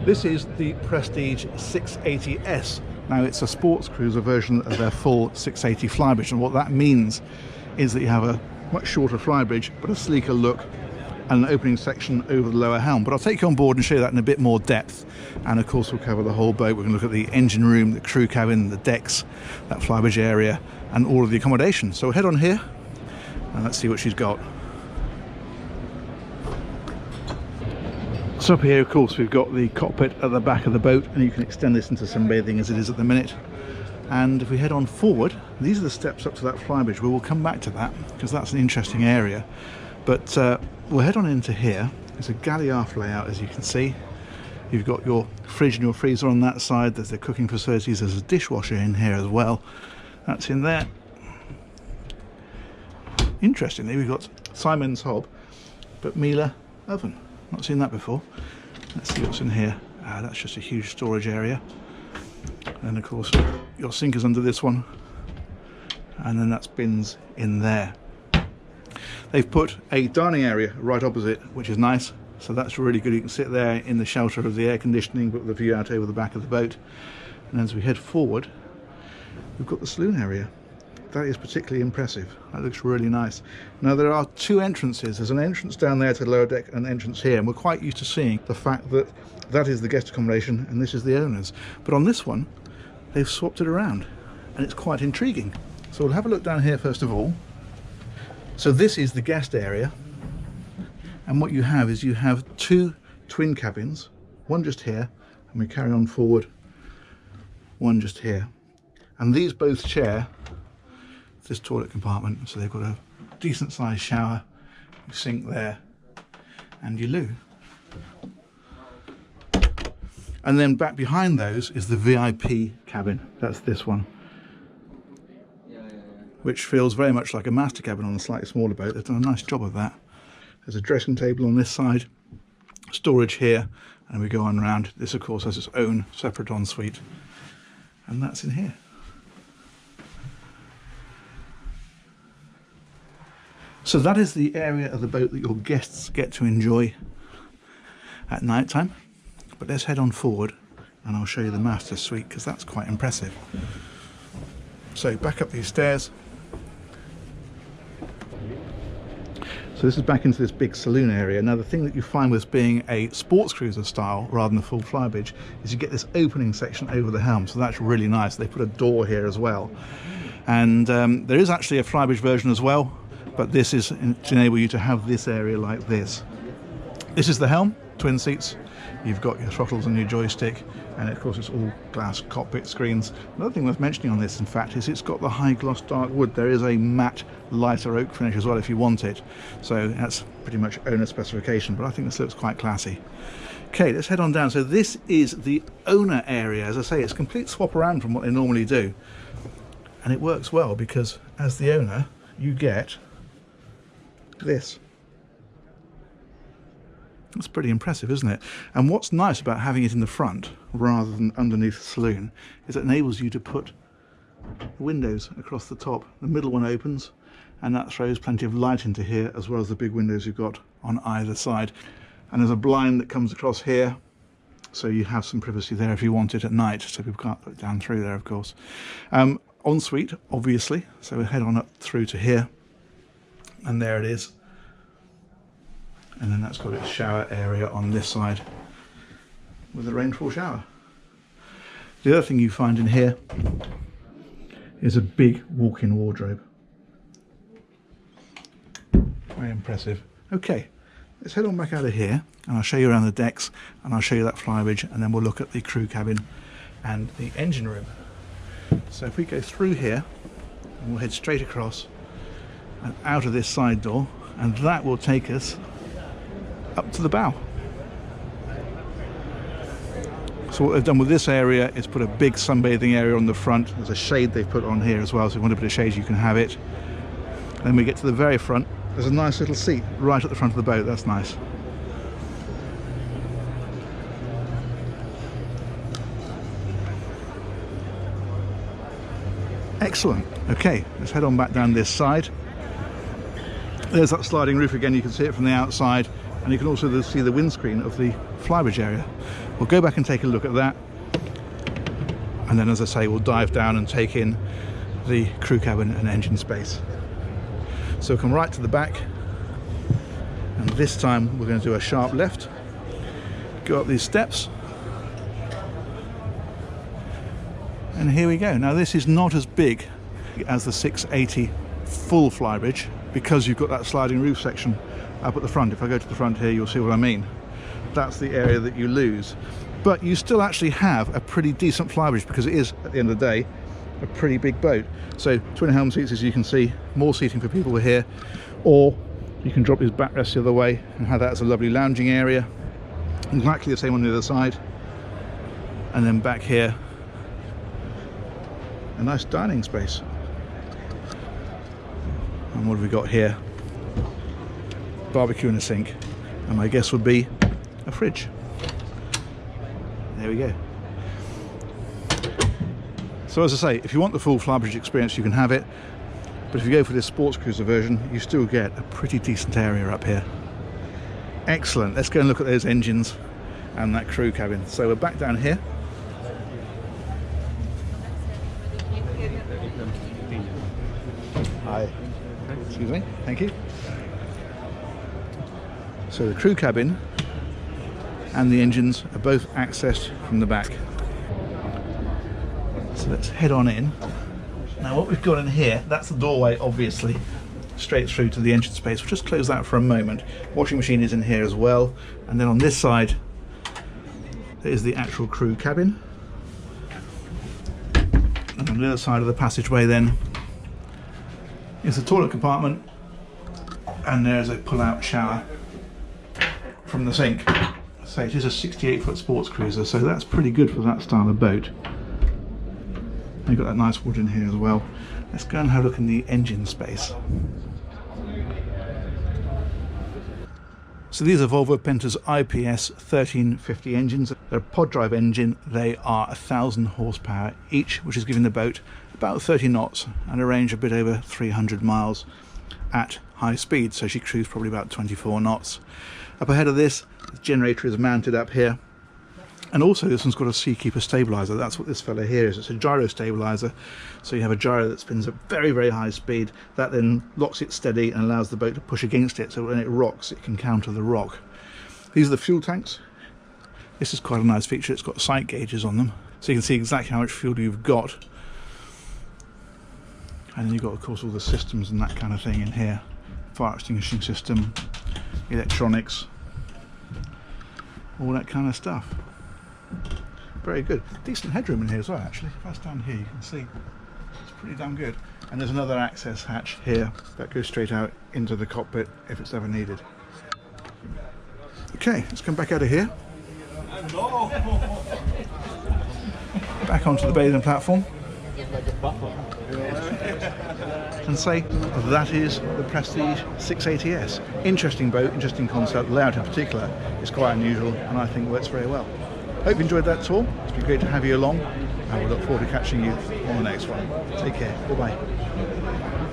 This is the Prestige 680S. Now it's a sports cruiser version of their full 680 Flybridge, and what that means is that you have a much shorter Flybridge but a sleeker look and an opening section over the lower helm. But I'll take you on board and show you that in a bit more depth, and of course we'll cover the whole boat. We're going to look at the engine room, the crew cabin, the decks, that Flybridge area, and all of the accommodation. So we'll head on here and let's see what she's got. So up here, of course, we've got the cockpit at the back of the boat, and you can extend this into sunbathing as it is at the minute. And if we head on forward, these are the steps up to that Flybridge. We will come back to that because that's an interesting area. But we'll head on into here. It's a galley aft layout, as you can see. You've got your fridge and your freezer on that side. There's the cooking facilities. There's a dishwasher in here as well. That's in there. Interestingly, we've got Simon's hob, but Miele oven. Not seen that before. Let's see what's in here. That's just a huge storage area. And of course, your sink is under this one. And then that's bins in there. They've put a dining area right opposite, which is nice. So that's really good. You can sit there in the shelter of the air conditioning, but with the view out over the back of the boat. And as we head forward, we've got the saloon area. That is particularly impressive. That looks really nice. Now there are two entrances. There's an entrance down there to the lower deck and an entrance here, and we're quite used to seeing the fact that that is the guest accommodation and this is the owners. But on this one, they've swapped it around, and it's quite intriguing. So we'll have a look down here first of all. So this is the guest area, and what you have is you have two twin cabins, one just here, and we carry on forward, one just here. And these both share this toilet compartment, so they've got a decent sized shower, your sink there, and your loo. And then back behind those is the VIP cabin. That's this one, which feels very much like a master cabin on a slightly smaller boat. They've done a nice job of that. There's a dressing table on this side, storage here, and we go on round. This of course has its own separate ensuite, and that's in here. So that is the area of the boat that your guests get to enjoy at night time. But let's head on forward and I'll show you the master suite, because that's quite impressive. So back up these stairs. So this is back into this big saloon area. Now the thing that you find with being a sports cruiser style rather than a full Flybridge is you get this opening section over the helm. So that's really nice. They put a door here as well. And there is actually a Flybridge version as well, but this is to enable you to have this area like this. This is the helm, twin seats. You've got your throttles and your joystick, and of course it's all glass cockpit screens. Another thing worth mentioning on this, in fact, is it's got the high gloss dark wood. There is a matte lighter oak finish as well if you want it. So that's pretty much owner specification, but I think this looks quite classy. Okay, let's head on down. So this is the owner area. As I say, it's a complete swap around from what they normally do. And it works well because as the owner, you get this. That's pretty impressive, isn't it? And what's nice about having it in the front rather than underneath the saloon is it enables you to put the windows across the top. The middle one opens and that throws plenty of light into here, as well as the big windows you've got on either side. And there's a blind that comes across here, so you have some privacy there if you want it at night, so people can't look down through there, of course. Ensuite, obviously, so we'll head on up through to here. And there it is. And then that's got its shower area on this side with a rainfall shower. The other thing you find in here is a big walk-in wardrobe. Very impressive. Okay, let's head on back out of here and I'll show you around the decks and I'll show you that Flybridge, and then we'll look at the crew cabin and the engine room. So if we go through here and we'll head straight across and out of this side door, and that will take us up to the bow. So what they've done with this area is put a big sunbathing area on the front. There's a shade they've put on here as well, so if you want a bit of shade you can have it. Then we get to the very front. There's a nice little seat right at the front of the boat. That's nice. Excellent. Okay, let's head on back down this side. There's that sliding roof again. You can see it from the outside. and you can also see the windscreen of the Flybridge area. We'll go back and take a look at that, and then, as I say, we'll dive down and take in the crew cabin and engine space. So come right to the back, and this time we're going to do a sharp left, go up these steps, and here we go. Now this is not as big as the 680 full Flybridge, because you've got that sliding roof section up at the front. If I go to the front here, you'll see what I mean. That's the area that you lose, but you still actually have a pretty decent Flybridge, because it is, at the end of the day, a pretty big boat. So twin helm seats, as you can see, more seating for people here, or you can drop his backrest the other way and have that as a lovely lounging area. Exactly the same on the other side, and then back here, a nice dining space. And what have we got here? Barbecue and a sink, and my guess would be a fridge. There we go. So as I say, if you want the full Flybridge experience, you can have it, but if you go for this sports cruiser version, you still get a pretty decent area up here. Excellent. Let's go and look at those engines and that crew cabin. So we're back down here. Hi. Excuse me. Thank you. So the crew cabin and the engines are both accessed from the back. So let's head on in. Now what we've got in here, that's the doorway, obviously, straight through to the engine space. We'll just close that for a moment. Washing machine is in here as well. And then on this side, there is the actual crew cabin. And on the other side of the passageway then is the toilet compartment, and there's a pull-out shower from the sink. So it is a 68-foot sports cruiser, so that's pretty good for that style of boat. You've got that nice wood in here as well. Let's go and have a look in the engine space. So these are Volvo Penta's IPS 1350 engines. They're a pod drive engine. They are 1,000 horsepower each, which is giving the boat about 30 knots and a range a bit over 300 miles at high speed. So she cruised probably about 24 knots. Up ahead of this, the generator is mounted up here. And also this one's got a Seakeeper stabilizer. That's what this fella here is. It's a gyro stabilizer. So you have a gyro that spins at very, very high speed. That then locks it steady and allows the boat to push against it. So when it rocks, it can counter the rock. These are the fuel tanks. This is quite a nice feature. It's got sight gauges on them, so you can see exactly how much fuel you've got. And then you've got, of course, all the systems and that kind of thing in here. Fire extinguishing system, electronics, all that kind of stuff. Very good. Decent headroom in here as well, actually. If I stand here, you can see it's pretty damn good. And there's another access hatch here that goes straight out into the cockpit if it's ever needed. Okay, let's come back out of here. Back onto the bathing platform. And say that is the Prestige 680S. Interesting boat, interesting concept. Layout in particular is quite unusual and I think works very well. Hope you enjoyed that tour. It's been great to have you along, and we look forward to catching you on the next one. Take care. Bye bye.